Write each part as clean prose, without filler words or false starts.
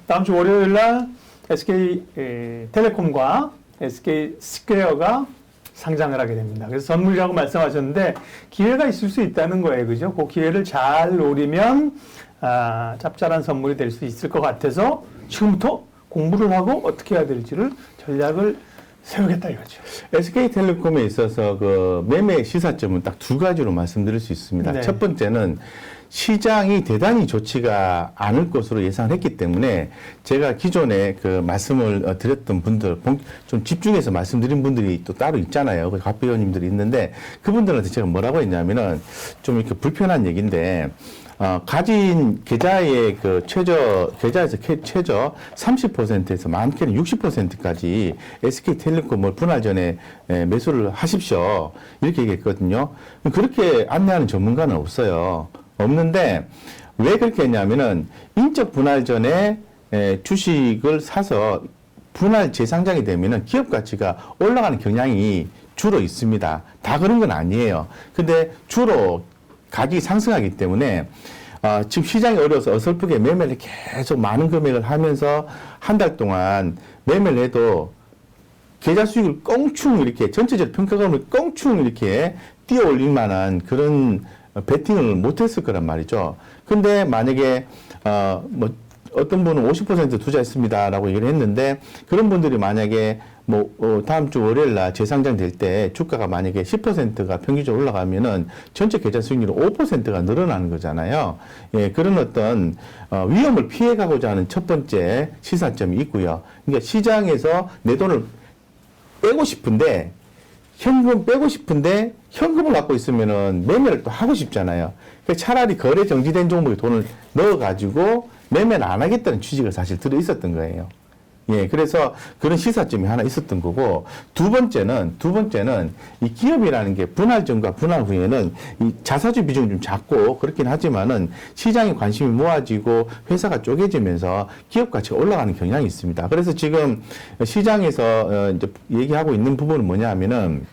다음 주 월요일 날 SK텔레콤과 SK스퀘어가 상장을 하게 됩니다. 그래서 선물이라고 말씀하셨는데 기회가 있을 수 있다는 거예요. 그죠? 그 기회를 잘 노리면 짭짤한 선물이 될 수 있을 것 같아서 지금부터 공부를 하고 어떻게 해야 될지를 전략을 세우겠다 이거죠. SK텔레콤에 있어서 그 매매 시사점은 딱 두 가지로 말씀드릴 수 있습니다. 네. 첫 번째는 시장이 대단히 좋지가 않을 것으로 예상했기 때문에 제가 기존에 그 말씀을 드렸던 분들, 좀 집중해서 말씀드린 분들이 또 따로 있잖아요. 그 갑배우님들이 있는데 그분들한테 제가 뭐라고 했냐면은 좀 이렇게 불편한 얘기인데 가진 계좌의 그 계좌에서 최저 30%에서 많게는 60%까지 SK텔레콤을 분할 전에 매수를 하십시오. 이렇게 얘기했거든요. 그렇게 안내하는 전문가는 없어요. 없는데 왜 그렇게 했냐면은 인적 분할 전에 주식을 사서 분할 재상장이 되면은 기업 가치가 올라가는 경향이 주로 있습니다. 다 그런 건 아니에요. 근데 주로 가격이 상승하기 때문에 지금 시장이 어려워서 어설프게 매매를 계속 많은 금액을 하면서 한 달 동안 매매를 해도 계좌 수익을 껑충 이렇게 전체적 평가금을 껑충 이렇게 띄어 올릴 만한 그런 베팅을 못했을 거란 말이죠. 근데 만약에 뭐 어떤 분은 50% 투자했습니다라고 얘기를 했는데 그런 분들이 만약에 뭐 다음 주 월요일 날 재상장 될 때 주가가 만약에 10%가 평균적으로 올라가면은 전체 계좌 수익률이 5%가 늘어나는 거잖아요. 예, 그런 어떤 위험을 피해가고자 하는 첫 번째 시사점이 있고요. 그러니까 시장에서 내 돈을 빼고 싶은데 현금 빼고 싶은데 현금을 갖고 있으면은 매매를 또 하고 싶잖아요. 그러니까 차라리 거래 정지된 종목에 돈을 넣어가지고 매매를 안 하겠다는 취지가 사실 들어 있었던 거예요. 예, 그래서 그런 시사점이 하나 있었던 거고, 두 번째는 이 기업이라는 게 분할 전과 분할 후에는 이 자사주 비중이 좀 작고 그렇긴 하지만은 시장에 관심이 모아지고 회사가 쪼개지면서 기업 가치가 올라가는 경향이 있습니다. 그래서 지금 시장에서 이제 얘기하고 있는 부분은 뭐냐 하면은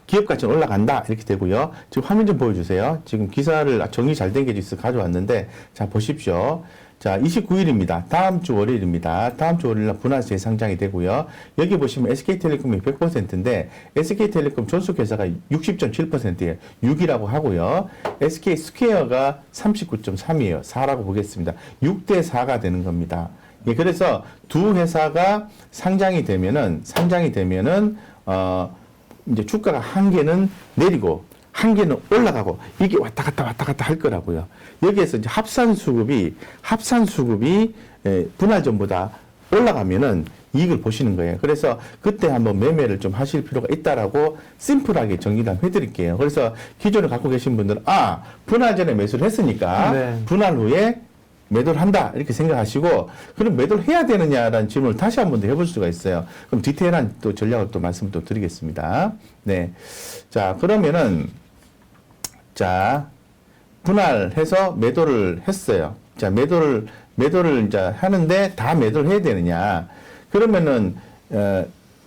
기업 가치는 올라간다 이렇게 되고요. 지금 화면 좀 보여주세요. 지금 기사를 정리 잘 된 게 있어 가져왔는데 자 보십시오. 자 29일입니다. 다음 주 월요일입니다. 다음 주 월요일 날 분할 재상장이 되고요. 여기 보시면 SK텔레콤이 100%인데 SK텔레콤 존속회사가 60.7%예요. 6이라고 하고요. SK스퀘어가 39.3이에요. 4라고 보겠습니다. 6대 4가 되는 겁니다. 예, 그래서 두 회사가 상장이 되면은 이제 주가가 한 개는 내리고 한 개는 올라가고 이게 왔다 갔다 할 거라고요. 여기에서 이제 합산 수급이 분할 전보다 올라가면은 이익을 보시는 거예요. 그래서 그때 한번 매매를 좀 하실 필요가 있다라고 심플하게 정리를 해드릴게요. 그래서 기존에 갖고 계신 분들은 분할 전에 매수를 했으니까 네. 분할 후에 매도를 한다 이렇게 생각하시고 그럼 매도를 해야 되느냐라는 질문을 다시 한 번 더 해볼 수가 있어요. 그럼 디테일한 또 전략을 또 말씀을 또 드리겠습니다. 네, 자 그러면은 자 분할해서 매도를 했어요. 자 매도를 이제 하는데 다 매도를 해야 되느냐? 그러면은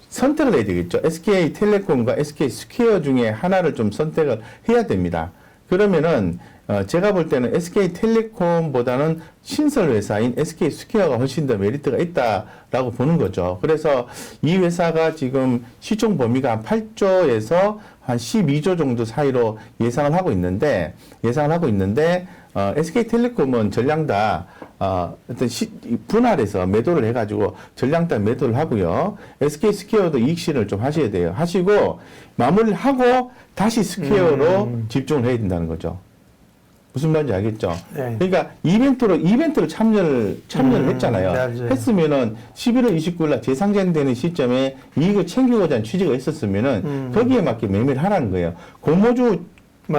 선택을 해야 되겠죠. SK텔레콤과 SK스퀘어 중에 하나를 좀 선택을 해야 됩니다. 그러면은 제가 볼 때는 SK텔레콤보다는 신설 회사인 SK스퀘어가 훨씬 더 메리트가 있다라고 보는 거죠. 그래서 이 회사가 지금 시총 범위가 한 8조에서 한 12조 정도 사이로 예상을 하고 있는데 SK텔레콤은 전량 다 어떤 분할해서 매도를 해가지고 전량 다 매도를 하고요. SK스퀘어도 이익 실현을 좀 하셔야 돼요. 하시고 마무리를 하고 다시 스퀘어로 집중을 해야 된다는 거죠. 무슨 말인지 알겠죠? 네. 그러니까 이벤트를 참여를 했잖아요. 맞아요. 했으면은 11월 29일 날 재상장되는 시점에 이익을 챙기고자 하는 취지가 있었으면은 거기에 맞게 매매를 하라는 거예요. 공모주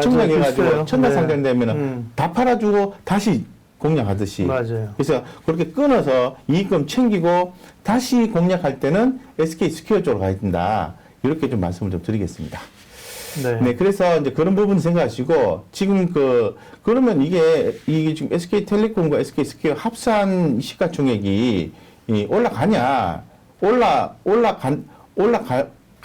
청약해가지고 첫날 상장되면은 다 팔아주고 다시 공략하듯이. 맞아요. 그래서 그렇게 끊어서 이익금 챙기고 다시 공략할 때는 SK스퀘어 쪽으로 가야 된다. 이렇게 좀 말씀을 좀 드리겠습니다. 네, 그래서 이제 그런 부분 생각하시고, 지금 그러면 이게 지금 SK텔레콤과 SK스퀘어 합산 시가총액이 올라가냐,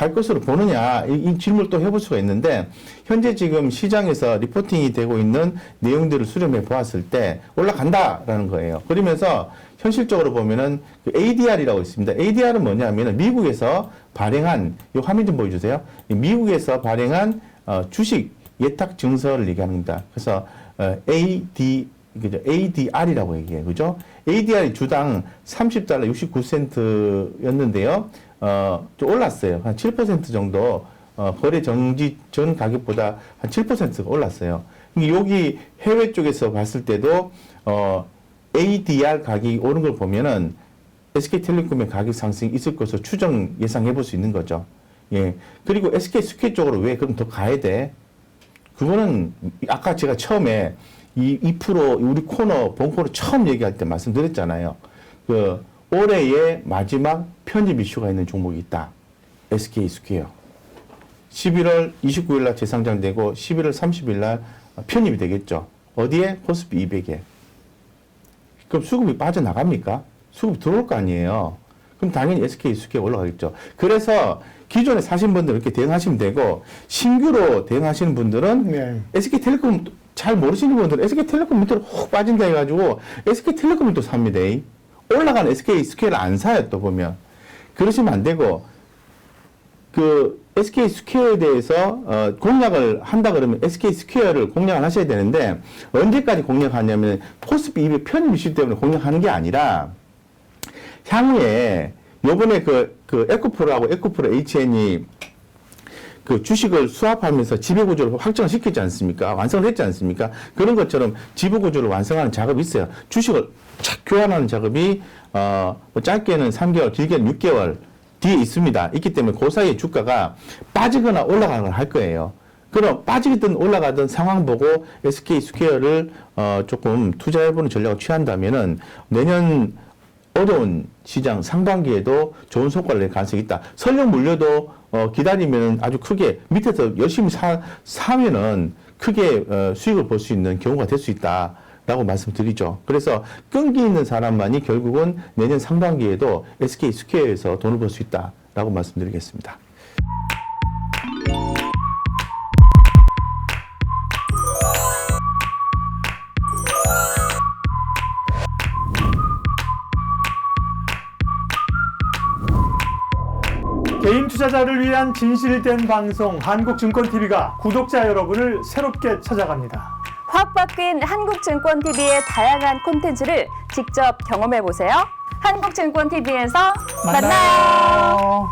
갈 것으로 보느냐 이 질문을 또 해볼 수가 있는데 현재 지금 시장에서 리포팅이 되고 있는 내용들을 수렴해 보았을 때 올라간다라는 거예요. 그러면서 현실적으로 보면은 그 ADR이라고 있습니다. ADR은 뭐냐면은 미국에서 발행한 이 화면 좀 보여주세요. 미국에서 발행한 주식 예탁 증서를 얘기하는 겁니다. 그래서 ADR이라고 얘기해요. 그죠? ADR이 주당 $30 69센트였는데요. 좀 올랐어요. 한 7% 정도, 거래 정지 전 가격보다 한 7%가 올랐어요. 여기 해외 쪽에서 봤을 때도, ADR 가격이 오른 걸 보면은 SK텔레콤의 가격 상승이 있을 것으로 추정 예상해 볼 수 있는 거죠. 예. 그리고 SK스퀘어 쪽으로 왜 그럼 더 가야 돼? 그거는 아까 제가 처음에 이 2% 우리 코너, 본코너 처음 얘기할 때 말씀드렸잖아요. 그 올해의 마지막 편입 이슈가 있는 종목이 있다. SK스퀘어. 11월 29일 날 재상장되고 11월 30일 날 편입이 되겠죠. 어디에? 코스피 200에. 그럼 수급이 빠져나갑니까? 수급이 들어올 거 아니에요. 그럼 당연히 SK스퀘어 올라가겠죠. 그래서 기존에 사신 분들은 이렇게 대응하시면 되고 신규로 대응하시는 분들은 네. SK텔레콤 잘 모르시는 분들은 SK텔레콤 밑으로 훅 빠진다 해가지고 SK텔레콤을 또 삽니다. 올라가는 SK스퀘어를 안 사요. 또 보면 그러시면 안 되고 그 SK스퀘어에 대해서 공략을 한다 그러면 SK스퀘어를 공략을 하셔야 되는데 언제까지 공략하냐면 코스피 200 편입 이슈 때문에 공략하는 게 아니라 향후에 요번에 그 에코프로하고 에코프로 HN이 그 주식을 수합하면서 지배구조를 확정을 시키지 않습니까? 완성을 했지 않습니까? 그런 것처럼 지배구조를 완성하는 작업이 있어요. 주식을 착 교환하는 작업이 뭐 짧게는 3개월, 길게는 6개월 뒤에 있습니다. 있기 때문에 그 사이에 주가가 빠지거나 올라가거나 할 거예요. 그럼 빠지든 올라가든 상황 보고 SK스퀘어를 조금 투자해보는 전략을 취한다면은 내년 어려운 시장 상반기에도 좋은 성과를 낼 가능성이 있다. 설령 물려도 기다리면 아주 크게 밑에서 열심히 사면은 크게 수익을 볼 수 있는 경우가 될 수 있다라고 말씀드리죠. 그래서 끈기 있는 사람만이 결국은 내년 상반기에도 SK스퀘어에서 돈을 벌 수 있다라고 말씀드리겠습니다. 개인 투자자를 위한 진실된 방송 한국증권TV가 구독자 여러분을 새롭게 찾아갑니다. 확 바뀐 한국증권TV의 다양한 콘텐츠를 직접 경험해보세요. 한국증권TV에서 만나요.